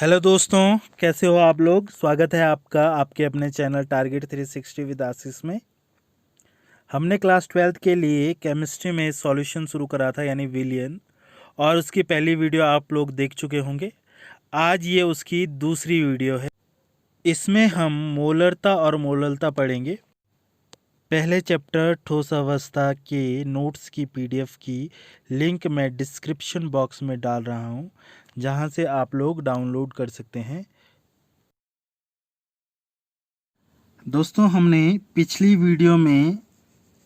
Hello दोस्तों, कैसे हो आप लोग। स्वागत है आपका आपके अपने चैनल टारगेट 360 विद आशीष में। हमने क्लास 12th के लिए केमिस्ट्री में सॉल्यूशन शुरू करा था यानी विलियन, और उसकी पहली वीडियो आप लोग देख चुके होंगे। आज ये उसकी दूसरी वीडियो है। इसमें हम मोलरता और मोललता पढ़ेंगे। पहले चैप्टर ठोस अवस्था के नोट्स की पीडीएफ की लिंक मैं डिस्क्रिप्शन बॉक्स में डाल रहा हूँ, जहाँ से आप लोग डाउनलोड कर सकते हैं। दोस्तों, हमने पिछली वीडियो में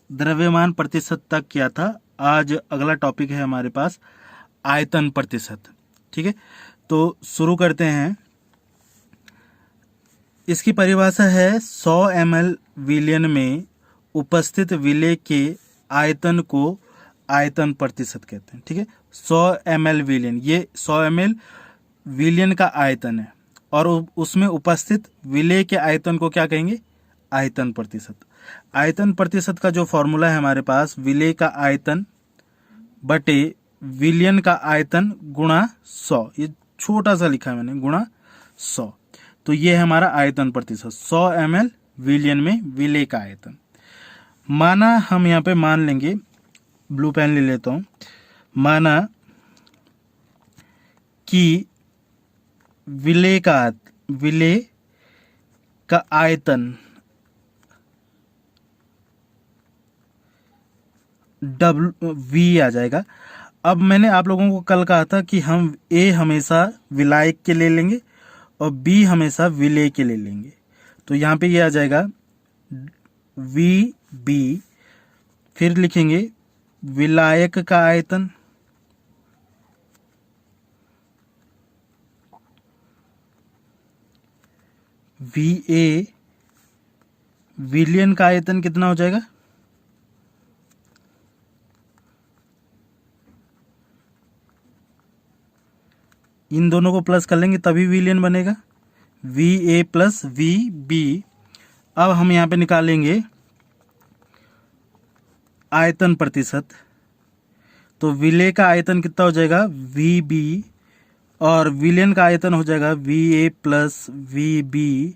द्रव्यमान प्रतिशत तक किया था। आज अगला टॉपिक है हमारे पास आयतन प्रतिशत। ठीक है, तो शुरू करते हैं। इसकी परिभाषा है 100 ml विलयन में उपस्थित विलेय के आयतन को आयतन प्रतिशत कहते हैं। ठीक है, 100 ml विलयन, ये 100 ml विलयन का आयतन है और उसमें उपस्थित विलेय के आयतन को क्या कहेंगे? आयतन प्रतिशत। आयतन प्रतिशत का जो फॉर्मूला है हमारे पास, विलेय का आयतन बटे विलयन का आयतन गुणा 100। ये छोटा सा लिखा है मैंने, गुणा 100। तो ये है हमारा आयतन प्रतिशत, 100 ml विलयन में विलेय का आयतन। माना हम यहाँ पे मान लेंगे, ब्लू पेन ले लेता हूं। माना कि विलेय का आयतन वी आ जाएगा। अब मैंने आप लोगों को कल कहा था कि हम ए हमेशा विलायक के ले लेंगे और बी हमेशा विलेय के ले लेंगे। तो यहाँ पे ये आ जाएगा वी बी, फिर लिखेंगे विलायक का आयतन वी ए, विलयन का आयतन कितना हो जाएगा? इन दोनों को प्लस कर लेंगे तभी विलयन बनेगा, V A plus V B. अब हम यहां पे निकालेंगे आयतन प्रतिशत। तो विलेय का आयतन कितना हो जाएगा? वी बी, और विलयन का आयतन हो जाएगा V A plus V B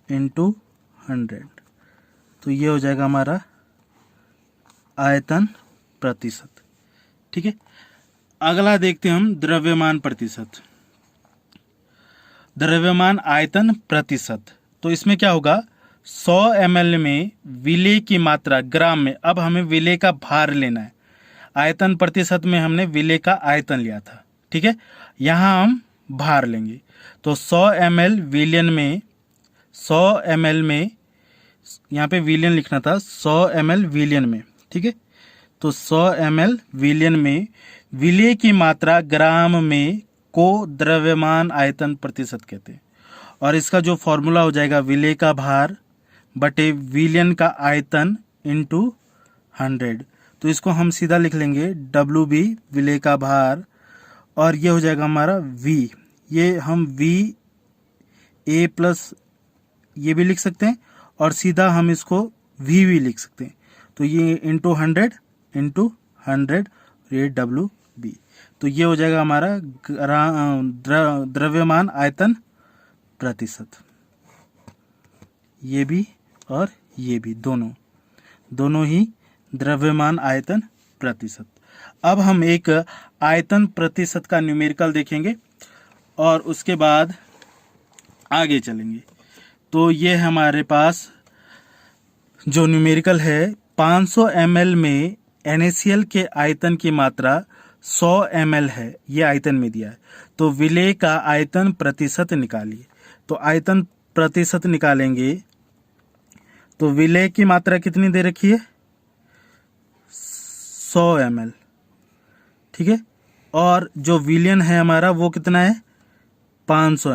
into 100। तो ये हो जाएगा हमारा आयतन प्रतिशत। ठीक है, अगला देखते हैं हम द्रव्यमान प्रतिशत, द्रव्यमान आयतन प्रतिशत। तो इसमें क्या होगा? 100 ml में विलेय की मात्रा ग्राम में। अब हमें विलेय का भार लेना है। आयतन प्रतिशत में हमने विलेय का आयतन लिया था। ठीक है, यहां हम भार लेंगे। तो 100 ml विलयन में, 100 ml में, यहाँ पे विलयन लिखना था, 100 ml विलयन में। ठीक है, तो 100 ml विलयन में विलेय की मात्रा ग्राम में को द्रव्यमान आयतन प्रतिशत कहते हैं। और इसका जो फॉर्मूला हो जाएगा विलेय का भार बटे विलयन का आयतन इंटू 100। तो इसको हम सीधा लिख लेंगे डब्ल्यू बी, विलेय का भार, और ये हो जाएगा हमारा वी। ये हम वी ए प्लस ये भी लिख सकते हैं और सीधा हम इसको वी भी लिख सकते हैं। तो ये इंटू 100 ये डब्ल्यू बी। तो ये हो जाएगा हमारा द्रव्यमान आयतन प्रतिशत। ये भी और ये भी दोनों ही द्रव्यमान आयतन प्रतिशत। अब हम एक आयतन प्रतिशत का न्यूमेरिकल देखेंगे और उसके बाद आगे चलेंगे। तो ये हमारे पास जो न्यूमेरिकल है, 500 ml में NaCl के आयतन की मात्रा 100 ml है, ये आयतन में दिया है। तो विलेय का आयतन प्रतिशत निकालिए। तो आयतन प्रतिशत निकालेंगे तो विलेय की मात्रा कितनी दे रखी है? 100 ml। ठीक है, और जो विलयन है हमारा वो कितना है? 500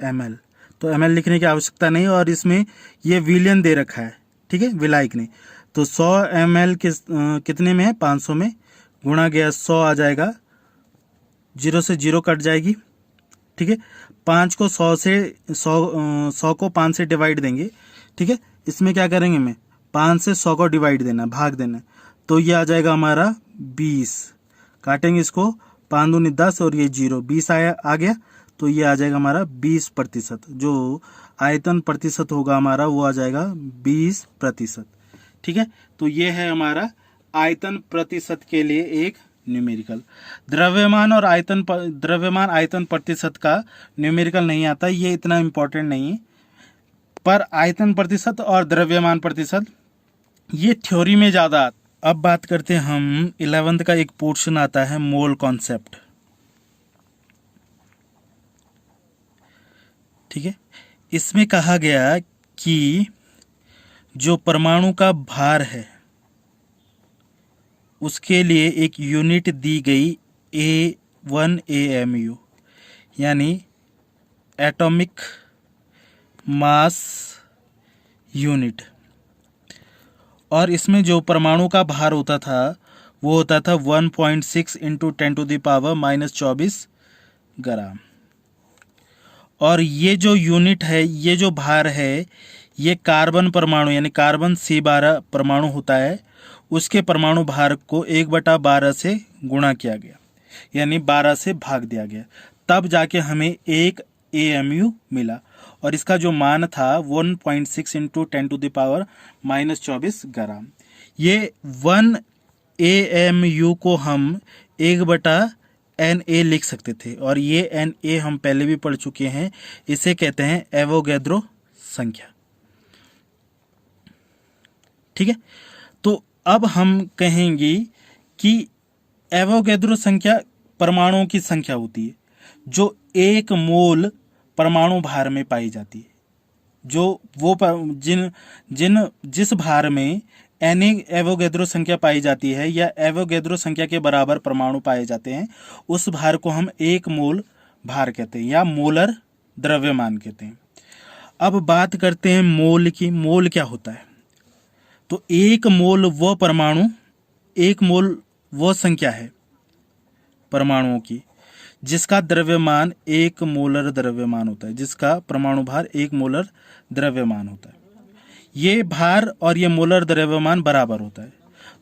ml। तो ml लिखने की आवश्यकता नहीं, और इसमें ये विलयन दे रखा है। ठीक है, विलायक नहीं। तो 100 ml कितने में है? 500 में, गुणा गया 100 आ जाएगा, 0 से 0 कट जाएगी। ठीक है, 5 को 100 को 5 से डिवाइड देंगे। ठीक है, इसमें क्या करेंगे? में 5 से 100 को डिवाइड देना, भाग देना। तो ये आ जाएगा हमारा 20। काटेंगे इसको, 5 दूनी 10 और ये 0, 20 आ गया, तो ये आ जाएगा हमारा 20%। जो आयतन प्रतिशत होगा हमारा वो आ जाएगा 20%। ठीक है, तो ये है हमारा आयतन प्रतिशत के लिए एक न्यूमेरिकल। द्रव्यमान और द्रव्यमान आयतन प्रतिशत का न्यूमेरिकल नहीं आता, ये इतना इम्पोर्टेंट नहीं है, पर आयतन प्रतिशत और द्रव्यमान प्रतिशत ये थ्योरी में ज़्यादा। अब बात करते हैं हम 11th का एक पोर्शन आता है मोल कॉन्सेप्ट। ठीक है, इसमें कहा गया कि जो परमाणु का भार है उसके लिए एक यूनिट दी गई A1 AMU, यानी एटॉमिक मास यूनिट, और इसमें जो परमाणु का भार होता था वो होता था 1.6 इंटू 10⁻⁻24 ग्राम। और ये जो यूनिट है, ये जो भार है, ये कार्बन परमाणु यानी कार्बन C12 परमाणु होता है, उसके परमाणु भार को 1/12 से गुणा किया गया, यानी 12 से भाग दिया गया, तब जाके हमें एक AMU मिला। और इसका जो मान था 1.6 इंटू 10⁻⁻24 ग्राम। ये 1 AMU को हम 1/NA लिख सकते थे, और ये NA हम पहले भी पढ़ चुके हैं, इसे कहते हैं एवोगैड्रो संख्या। ठीक है, तो अब हम कहेंगे कि एवोगैड्रो संख्या परमाणुओं की संख्या होती है जो 1 मोल परमाणु भार में पाई जाती है। जो वो जिस भार में Na एवोगैड्रो संख्या पाई जाती है या एवोगैड्रो संख्या के बराबर परमाणु पाए जाते हैं, उस भार को हम 1 मोल भार कहते हैं या मोलर द्रव्यमान कहते हैं। अब बात करते हैं मोल की। मोल क्या होता है? तो 1 मोल वो परमाणु, 1 मोल वो संख्या है परमाणुओं की जिसका द्रव्यमान 1 मोलर द्रव्यमान होता है, जिसका परमाणु भार 1 मोलर द्रव्यमान होता है। ये भार और ये मोलर द्रव्यमान बराबर होता है,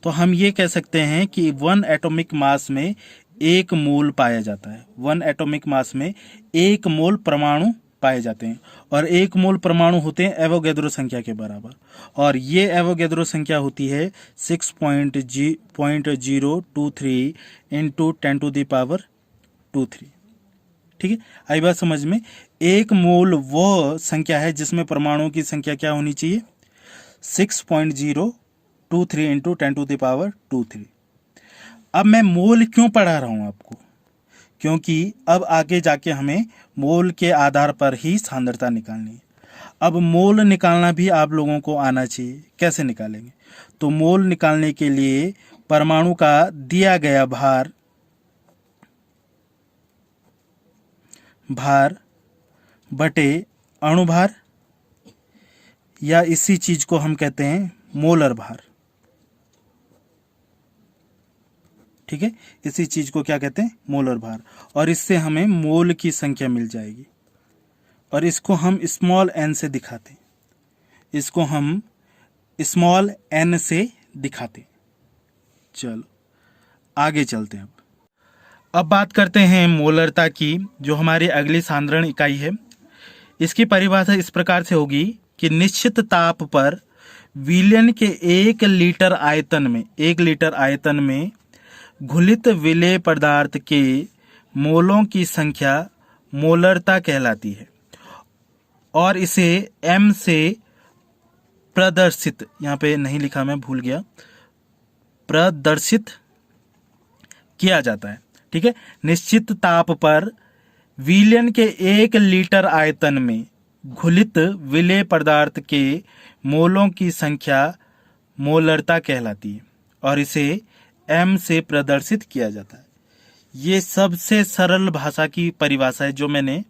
तो हम ये कह सकते हैं कि 1 एटॉमिक मास में 1 मोल पाया जाता है। 1 एटॉमिक मास में 1 मोल परमाणु पाए जाते हैं, और 1 मोल परमाणु होते हैं एवोगैड्रो संख्या के बराबर, और ये एवोगैड्रो संख्या होती है 6.023 इंटू 10⁻²3। ठीक है, आई बात समझ में? 1 मोल वो संख्या है जिसमें परमाणुओं की संख्या क्या होनी चाहिए? 6.023 इंटू 10⁻²3। अब मैं मोल क्यों पढ़ा रहा हूं आपको? क्योंकि अब आगे जाके हमें मोल के आधार पर ही सांद्रता निकालनी है। अब मोल निकालना भी आप लोगों को आना चाहिए। कैसे निकालेंगे? तो मोल निकालने के लिए परमाणु का दिया गया भार बटे अणुभार, या इसी चीज को हम कहते हैं मोलर भार। ठीक है, इसी चीज को क्या कहते हैं? मोलर भार। और इससे हमें मोल की संख्या मिल जाएगी, और इसको हम स्मॉल n से दिखाते हैं। इसको हम स्मॉल n से दिखाते हैं। चलो आगे चलते हैं। अब बात करते हैं मोलरता की, जो हमारी अगली सांद्रण इकाई है। इसकी परिभाषा इस प्रकार से होगी कि निश्चित ताप पर विलयन के 1 लीटर आयतन में घुलित विलेय पदार्थ के मोलों की संख्या मोलरता कहलाती है, और इसे m से प्रदर्शित, यहाँ पे नहीं लिखा, मैं भूल गया, प्रदर्शित किया जाता है। ठीक है, निश्चित ताप पर विलयन के 1 लीटर आयतन में घुलित विलेय पदार्थ के मोलों की संख्या मोलरता कहलाती है, और इसे m से प्रदर्शित किया जाता है। ये सबसे सरल भाषा की परिभाषा है जो मैंने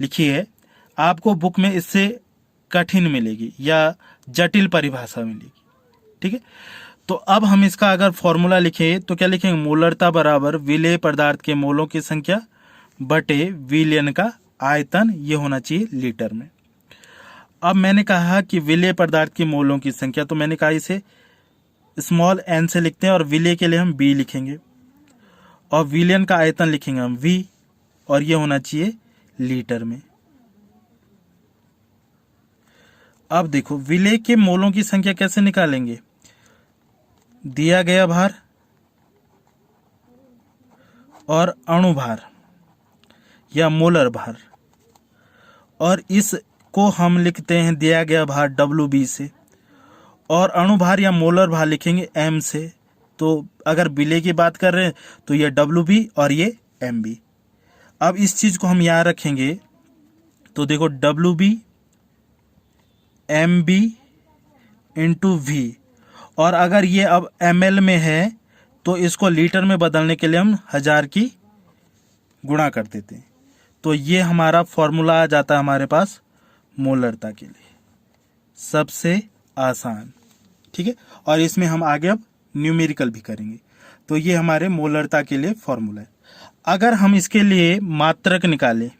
लिखी है। आपको बुक में इससे कठिन मिलेगी या जटिल परिभाषा मिलेगी। ठीक है, तो अब हम इसका अगर फॉर्मूला लिखें तो क्या लिखेंगे? मोलरता बराबर विलेय पदार्थ के मोलों की संख्या बटे विलयन का आयतन, ये होना चाहिए लीटर में। अब मैंने कहा कि विलेय पदार्थ के मोलों की संख्या, तो मैंने कहा इसे स्मॉल n से लिखते हैं और विलेय के लिए हम b लिखेंगे। और विलयन का आयतन लिखेंगे हम V, और ये होना चाहिए लीटर में। अब देखो विलेय के मोलों की संख्या कैसे निकालेंगे, दिया गया भार और अणुभार या मोलर भार, और इसको हम लिखते हैं दिया गया भार WB से, और अणुभार या मोलर भार लिखेंगे M से। तो अगर विलेय की बात कर रहे हैं तो ये WB और ये MB। अब इस चीज को हम याद रखेंगे, तो देखो WB MB इंटू V, और अगर ये अब ml में है तो इसको लीटर में बदलने के लिए हम 1000 की गुणा कर देते हैं। तो ये हमारा फॉर्मूला आ जाता है हमारे पास मोलरता के लिए, सबसे आसान। ठीक है, और इसमें हम आगे अब न्यूमेरिकल भी करेंगे। तो ये हमारे मोलरता के लिए फॉर्मूला है। अगर हम इसके लिए मात्रक निकालें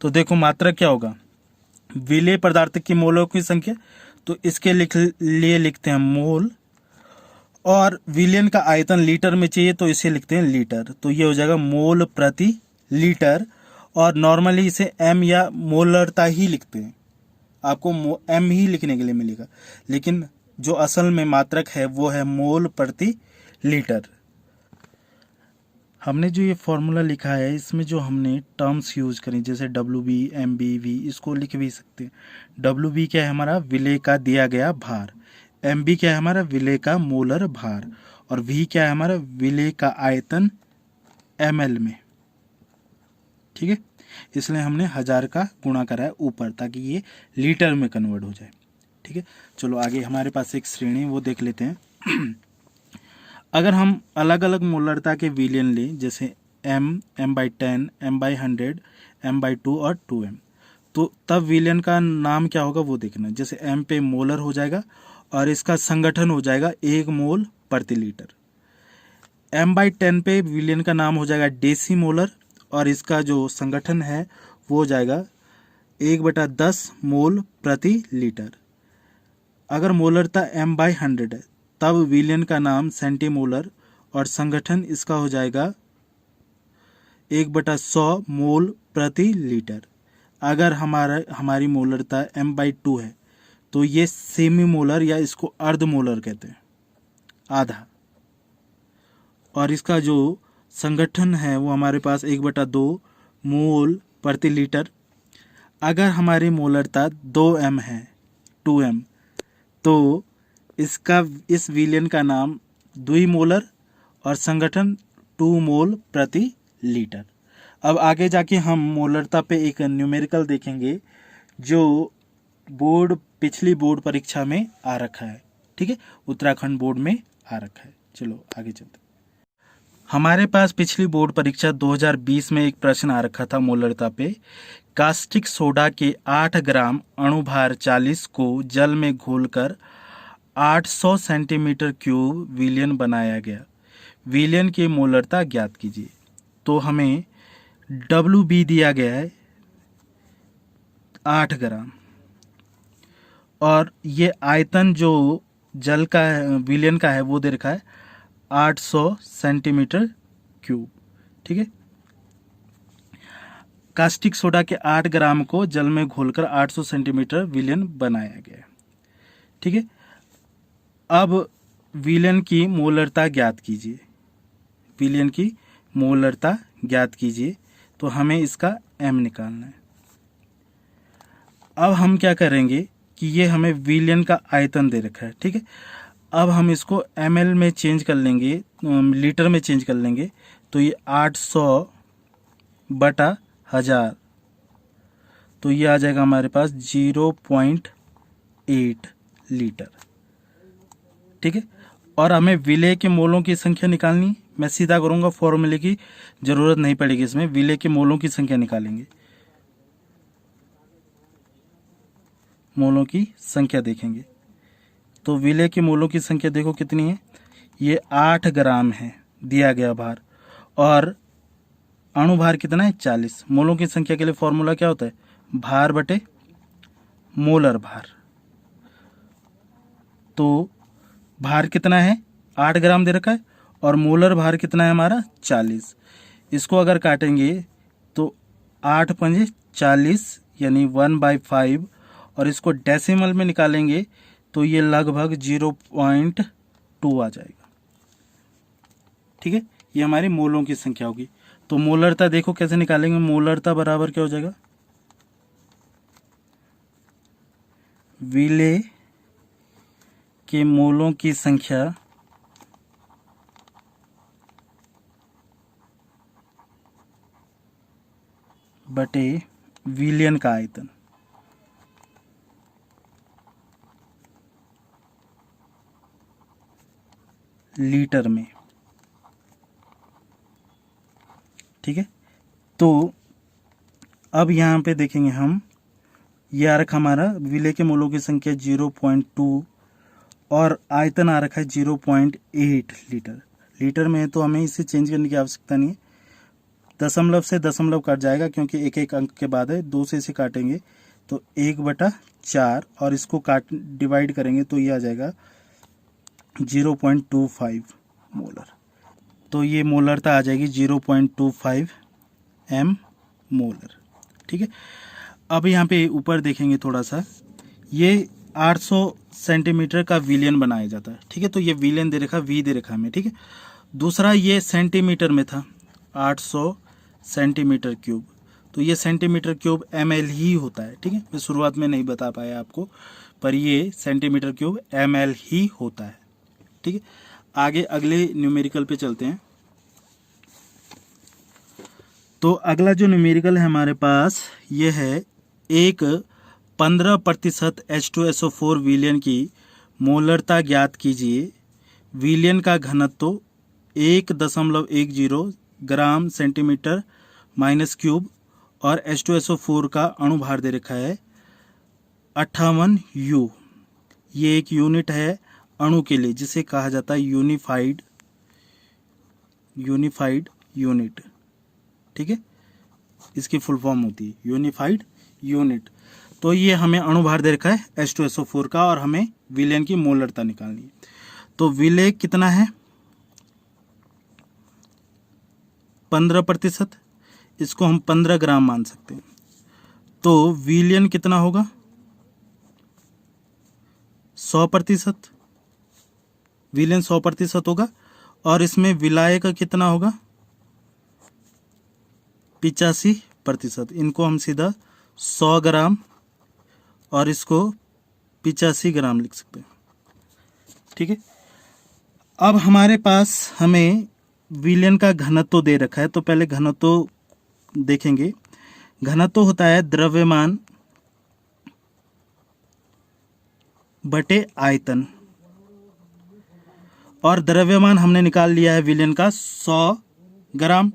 तो देखो मात्रक क्या होगा, विलेय पदार्थ की मोलों की संख्या, तो इसके लिए लिखते हैं मोल, और विलयन का आयतन लीटर में चाहिए तो इसे लिखते हैं लीटर। तो ये हो जाएगा मोल प्रति लीटर, और नॉर्मली इसे M या मोलरता ही लिखते हैं, आपको M ही लिखने के लिए मिलेगा, लेकिन जो असल में मात्रक है वो है मोल प्रति लीटर। हमने जो ये फॉर्मूला लिखा है इसमें जो हमने टर्म्स यूज करी जैसे WB MB V, इसको लिख भी सकते हैं। WB क्या है हमारा विलेय का दिया गया भार, MB क्या है हमारा विलेय का मोलर भार, और V क्या है हमारा विलेय का आयतन ml में। ठीक है, इसलिए हमने 1000 का गुणा करा है ऊपर ताकि ये लीटर में कन्वर्ट हो जाए। ठीक है, चलो आगे हमारे पास एक श्रेणी वो देख लेते हैं। अगर हम अलग अलग मोलरता के विलयन लें जैसे M, M/10, M/100, M/2 और 2M, तो तब विलयन का नाम क्या होगा वो देखना। जैसे M पे मोलर हो जाएगा और इसका संगठन हो जाएगा 1 मोल प्रति लीटर। M/10 पे विलयन का नाम हो जाएगा डेसी मोलर, और इसका जो संगठन है वो हो जाएगा 1/10 मोल प्रति लीटर। अगर मोलरता M/100 है तब विलयन का नाम सेंटीमोलर, और संगठन इसका हो जाएगा 1/100 मोल प्रति लीटर। अगर हमारी मोलरता M/2 है तो ये सेमी मोलर या इसको अर्ध मोलर कहते हैं, आधा, और इसका जो संगठन है वो हमारे पास 1/2 मोल प्रति लीटर। अगर हमारी मोलरता 2M है, 2M, तो इस विलयन का नाम द्विमोलर और संगठन 2 मोल प्रति लीटर। अब आगे जाके हम मोलरता पे एक न्यूमेरिकल देखेंगे जो पिछली बोर्ड परीक्षा में आ रखा है। ठीक है, उत्तराखंड बोर्ड में आ रखा है। चलो आगे चलते। हमारे पास पिछली बोर्ड परीक्षा 2020 में एक प्रश्न आ रखा था मोलरता पे। कास्टिक सोडा के 8 ग्राम अणुभार 40 को जल में घोलकर 800 सेंटीमीटर क्यूब विलयन बनाया गया, विलयन की मोलरता ज्ञात कीजिए। तो हमें WB दिया गया है 8 ग्राम, और ये आयतन जो जल का है विलयन का है वो दे रखा है 800 सेंटीमीटर क्यूब। ठीक है, कास्टिक सोडा के 8 ग्राम को जल में घोलकर 800 सेंटीमीटर विलयन बनाया गया। ठीक है, अब विलयन की मोलरता ज्ञात कीजिए, विलयन की मोलरता ज्ञात कीजिए। तो हमें इसका M निकालना है। अब हम क्या करेंगे कि ये हमें विलयन का आयतन दे रखा है। ठीक है, अब हम इसको ml में चेंज कर लेंगे, लीटर में चेंज कर लेंगे। तो ये 800/1000, तो ये आ जाएगा हमारे पास 0.8 लीटर। ठीक है, और हमें विलेय के मोलों की संख्या निकालनी। मैं सीधा करूंगा, फॉर्मूले की जरूरत नहीं पड़ेगी इसमें। विलेय के मोलों की संख्या निकालेंगे, मोलों की संख्या देखेंगे। तो विलेय के मोलों की संख्या देखो कितनी है, ये 8 ग्राम है दिया गया भार, और अणुभार कितना है 40। मोलों की संख्या के लिए फॉर्मूला क्या होता है, भार बटे मोलर भार। तो भार कितना है 8 ग्राम दे रखा है, और मोलर भार कितना है हमारा 40। इसको अगर काटेंगे तो 8 पंजे 40 यानी 1/5, और इसको डेसिमल में निकालेंगे तो ये लगभग 0.2 आ जाएगा। ठीक है, ये हमारी मोलों की संख्या होगी। तो मोलरता देखो कैसे निकालेंगे, मोलरता बराबर क्या हो जाएगा, विलेय के मोलों की संख्या बटे विलयन का आयतन। लीटर में। ठीक है, तो अब यहाँ पे देखेंगे हम, ये आ रखा हमारा विलेय के मोलों की संख्या 0.2 और आयतन आ रखा है 0.8 लीटर। लीटर में है तो हमें इसे चेंज करने की आवश्यकता नहीं है, दशमलव से दशमलव कट जाएगा क्योंकि एक एक अंक के बाद है। 2 से इसे काटेंगे तो 1/4 और इसको काट डिवाइड करेंगे तो ये आ जाएगा 0.25 मोलर। तो ये मोलरता आ जाएगी 0.25 एम मोलर। ठीक है, अब यहाँ पे ऊपर देखेंगे थोड़ा सा, ये 800 सेंटीमीटर का विलियन बनाया जाता है। ठीक है, तो ये विलियन दे रखा, वी दे रखा हमें। ठीक है, दूसरा ये सेंटीमीटर में था 800 सेंटीमीटर क्यूब, तो ये सेंटीमीटर क्यूब ml ही होता है। ठीक है, मैं शुरुआत में नहीं बता पाया आपको, पर ये सेंटीमीटर क्यूब ml ही होता है। ठीक है, आगे अगले न्यूमेरिकल पे चलते हैं। तो अगला जो न्यूमेरिकल है हमारे पास ये है, एक 15% H2SO4 विलयन की मोलरता ज्ञात कीजिए। विलयन का घनत्व 1.10 ग्राम सेंटीमीटर माइनस क्यूब और H2SO4 का अणुभार दे रखा है 58 U। ये एक यूनिट है अणु के लिए जिसे कहा जाता है यूनिफाइड यूनिट। ठीक है, इसकी फुल फॉर्म होती है यूनिफाइड यूनिट। तो ये हमें अणुभार दे रखा है H2SO4 का और हमें विलयन की मोलरता निकालनी है। तो विलेय कितना है 15%, इसको हम 15 ग्राम मान सकते हैं। तो विलयन कितना होगा 100%, विलयन 100% होगा, और इसमें विलाय का कितना होगा 85%। इनको हम सीधा 100 ग्राम और इसको 85 ग्राम लिख सकते हैं। ठीक है, अब हमारे पास हमें विलयन का घनत्व दे रखा है, तो पहले घनत्व देखेंगे। घनत्व होता है द्रव्यमान बटे आयतन, और द्रव्यमान हमने निकाल लिया है विलयन का 100 ग्राम।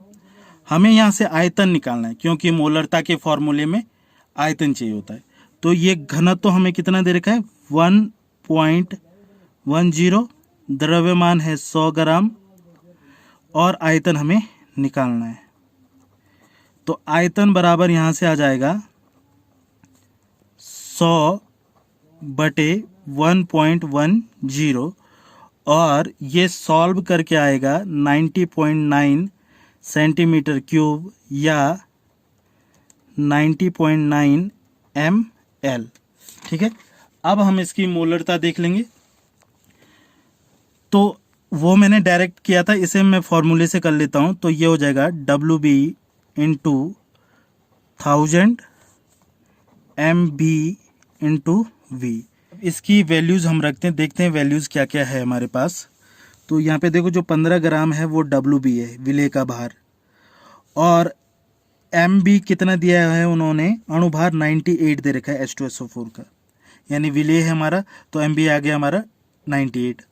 हमें यहाँ से आयतन निकालना है क्योंकि मोलरता के फॉर्मूले में आयतन चाहिए होता है। तो ये घनत्व हमें कितना दे रखा है 1.10, द्रव्यमान है 100 ग्राम और आयतन हमें निकालना है। तो आयतन बराबर यहाँ से आ जाएगा 100 बटे 1.10, और ये सॉल्व करके आएगा 90.9 सेंटीमीटर क्यूब या 90.9 ml। ठीक है, अब हम इसकी मोलरता देख लेंगे। तो वो मैंने डायरेक्ट किया था, इसे मैं फॉर्मूले से कर लेता हूं। तो ये हो जाएगा WB into 1000 MB into V। इसकी वैल्यूज़ हम रखते हैं, देखते हैं वैल्यूज़ क्या क्या है हमारे पास। तो यहाँ पे देखो जो 15 ग्राम है वो WB है, विलेय का भार, और MB कितना दिया है उन्होंने, अणुभार 98 दे रखा है H2SO4 का, यानी विलेय है हमारा, तो MB आ गया हमारा 98।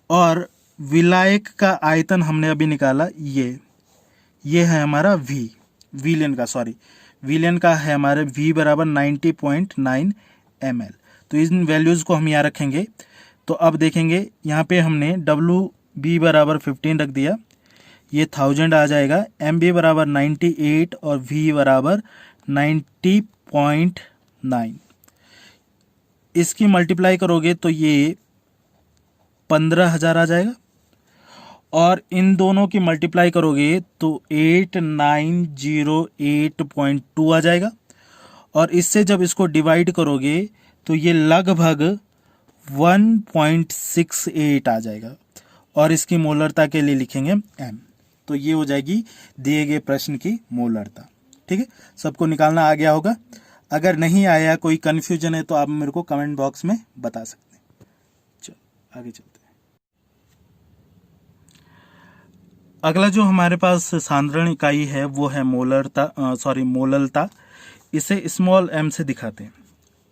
और विलायक का आयतन हमने अभी निकाला, ये है हमारा V, विलयन का है हमारे V बराबर 90.9 ml। तो इन वैल्यूज़ को हम यहाँ रखेंगे। तो अब देखेंगे यहाँ पे हमने WB बराबर 15 रख दिया, ये 1000 आ जाएगा, MB बराबर 98 और V बराबर 90.9। इसकी मल्टीप्लाई करोगे तो ये 15,000 आ जाएगा, और इन दोनों की मल्टीप्लाई करोगे तो 8908.2 आ जाएगा। और इससे जब इसको डिवाइड करोगे तो ये लगभग 1.68 आ जाएगा। और इसकी मोलरता के लिए लिखेंगे m। तो ये हो जाएगी दिए गए प्रश्न की मोलरता। ठीक है, सबको निकालना आ गया होगा। अगर नहीं आया, कोई कंफ्यूजन है, तो आप मेरे को कमेंट बॉक्स में बता सकते हैं। चलो आगे चलते हैं। अगला जो हमारे पास सांद्रण इकाई है वो है मोललता। इसे स्मॉल m से दिखाते हैं,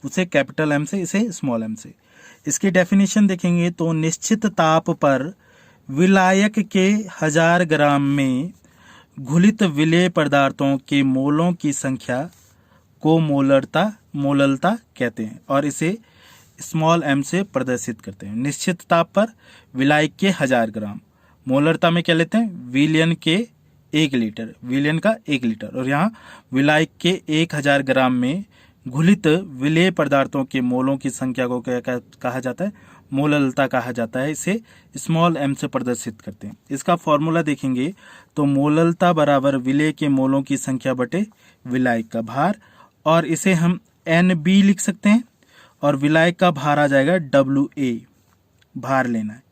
उसे कैपिटल M से, इसे स्मॉल m से। इसकी डेफिनेशन देखेंगे तो निश्चित ताप पर विलायक के 1000 ग्राम में घुलित विलेय पदार्थों के मोलों की संख्या को मोललता कहते हैं और इसे स्मॉल m से प्रदर्शित करते हैं। निश्चित ताप पर विलायक के 1000 ग्राम, मोलरता में क्या लेते हैं, विलयन के 1 लीटर, विलयन का 1 लीटर। और यहाँ विलायक के 1000 ग्राम में घुलित विलेय पदार्थों के मोलों की संख्या को क्या कहा जाता है, मोललता कहा जाता है। इसे स्मॉल m से प्रदर्शित करते हैं। इसका फॉर्मूला देखेंगे तो मोललता बराबर विलेय के मोलों की संख्या बटे विलायक का भार, और इसे हम NB लिख सकते हैं। और विलायक का भार आ जाएगा WA, भार लेना है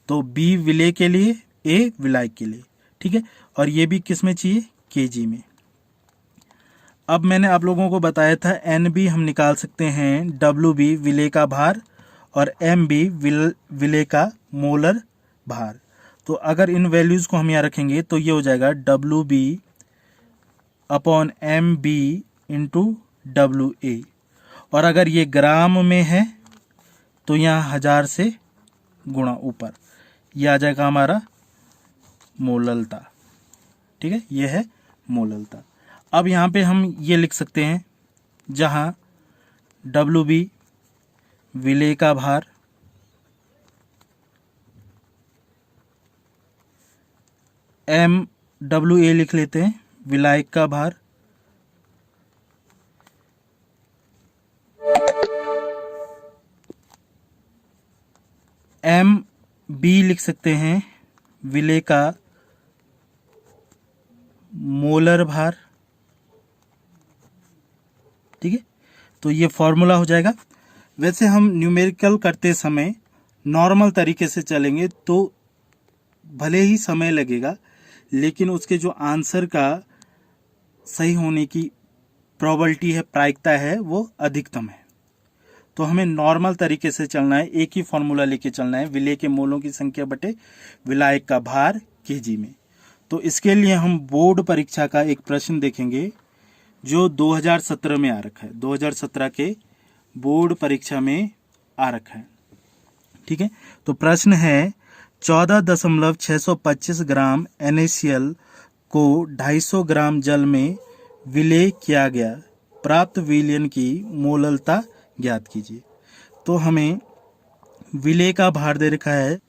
तो B विलेय के लिए, A विलायक के लिए। ठीक है, और ये भी किस में चाहिए, kg में। अब मैंने आप लोगों को बताया था NB हम निकाल सकते हैं WB विलेय का भार और MB विलेय का मोलर भार। तो अगर इन वैल्यूज को हम यहाँ रखेंगे तो ये हो जाएगा WB upon MB into WA। और अगर ये ग्राम में है तो यहाँ 1000 से गुणा ऊपर, ये आ जाएगा हमारा मोललता। ठीक है, ये है मोललता। अब यहाँ पे हम ये लिख सकते हैं, जहाँ WB विलेय का भार, MWA लिख लेते हैं विलायक का भार, MB लिख सकते हैं विलेय का मोलर भार। ठीक है, तो ये फॉर्मूला हो जाएगा। वैसे हम न्यूमेरिकल करते समय नॉर्मल तरीके से चलेंगे तो भले ही समय लगेगा, लेकिन उसके जो आंसर का सही होने की प्रोबेबिलिटी है, प्रायिकता है, वो अधिकतम है। तो हमें नॉर्मल तरीके से चलना है, एक ही फॉर्मूला लेके चलना है, विलेय के मोलों की संख्या बटे विलायक का भार kg में। तो इसके लिए हम बोर्ड परीक्षा का एक प्रश्न देखेंगे जो 2017 में आ रखा है, 2017 के बोर्ड परीक्षा में आ रखा है। ठीक है, तो प्रश्न है 14.625 ग्राम NaCl को 250 ग्राम जल में विलेय किया गया, प्राप्त विलयन की मोललता ज्ञात कीजिए। तो हमें विलेय का भार दे रखा है,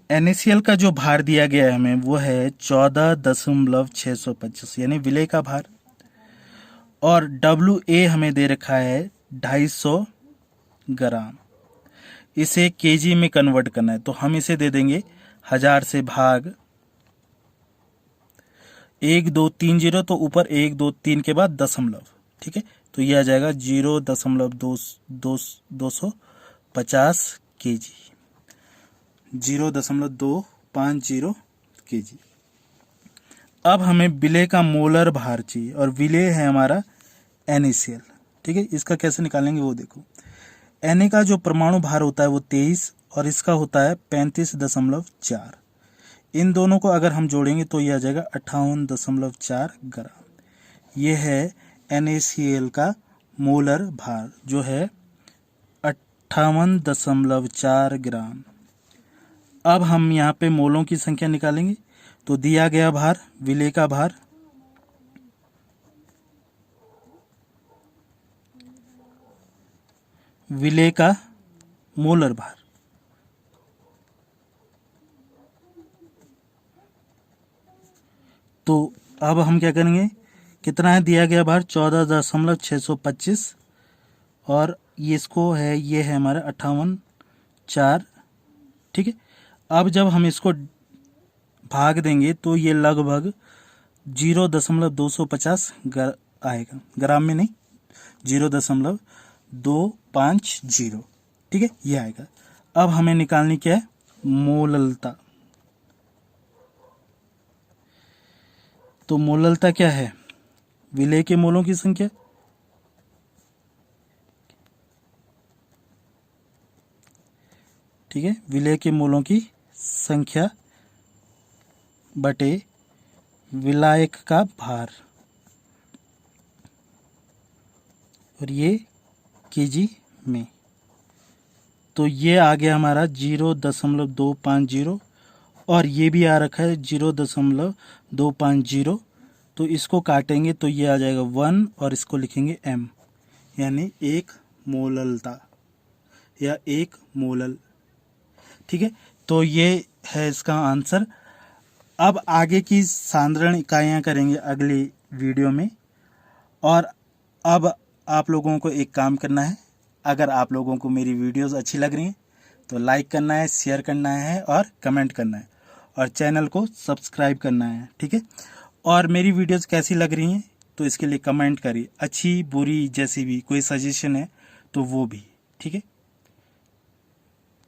NaCl का जो भार दिया गया है हमें वो है 14.625 यानी विलेय का भार, और WA हमें दे रखा है 250 ग्राम। इसे kg में कन्वर्ट करना है तो हम इसे दे देंगे 1000 से भाग 1230, तो ऊपर 1 2 3 के बाद दशमलव। ठीक है, तो ये आ जाएगा 0.250 kg, 0.250 kg। अब हमें विलेय का मोलर भार चाहिए और विलेय है हमारा NaCl। ठीक है, इसका कैसे निकालेंगे वो देखो। Na का जो परमाणु भार होता है वो 23 और इसका होता है 35.4। इन दोनों को अगर हम जोड़ेंगे तो ये आ जाएगा 58.4 ग्राम। ये है NaCl का मोलर भार जो है 58.4 ग्राम। अब हम यहाँ पे मोलों की संख्या निकालेंगे तो दिया गया भार, विलेय का भार, विलेय का मोलर भार, तो अब हम क्या करेंगे, कितना है दिया गया भार 14.625 और ये इसको है, ये है हमारा 58.4। ठीक है, अब जब हम इसको भाग देंगे तो ये लगभग 0.250 आएगा, ग्राम में नहीं, 0.250। ठीक है, ये आएगा। अब हमें निकालनी क्या है, मोललता। तो मोललता क्या है, विलेय के मोलों की संख्या। ठीक है, विलेय के मोलों की संख्या बटे विलायक का भार, और ये केजी में। तो ये आ गया हमारा 0.250, और ये भी आ रखा है 0.250। तो इसको काटेंगे तो ये आ जाएगा 1, और इसको लिखेंगे m, यानी एक मोललता या एक मोलल। ठीक है, तो ये है इसका आंसर। अब आगे की साधारण इकाइयाँ करेंगे अगली वीडियो में। और अब आप लोगों को एक काम करना है, अगर आप लोगों को मेरी वीडियोस अच्छी लग रही हैं तो लाइक करना है, शेयर करना है और कमेंट करना है, और चैनल को सब्सक्राइब करना है। ठीक है, और मेरी वीडियोस कैसी लग रही हैं तो इसके लिए कमेंट करिए, अच्छी बुरी जैसी भी कोई सजेशन है तो वो भी। ठीक है।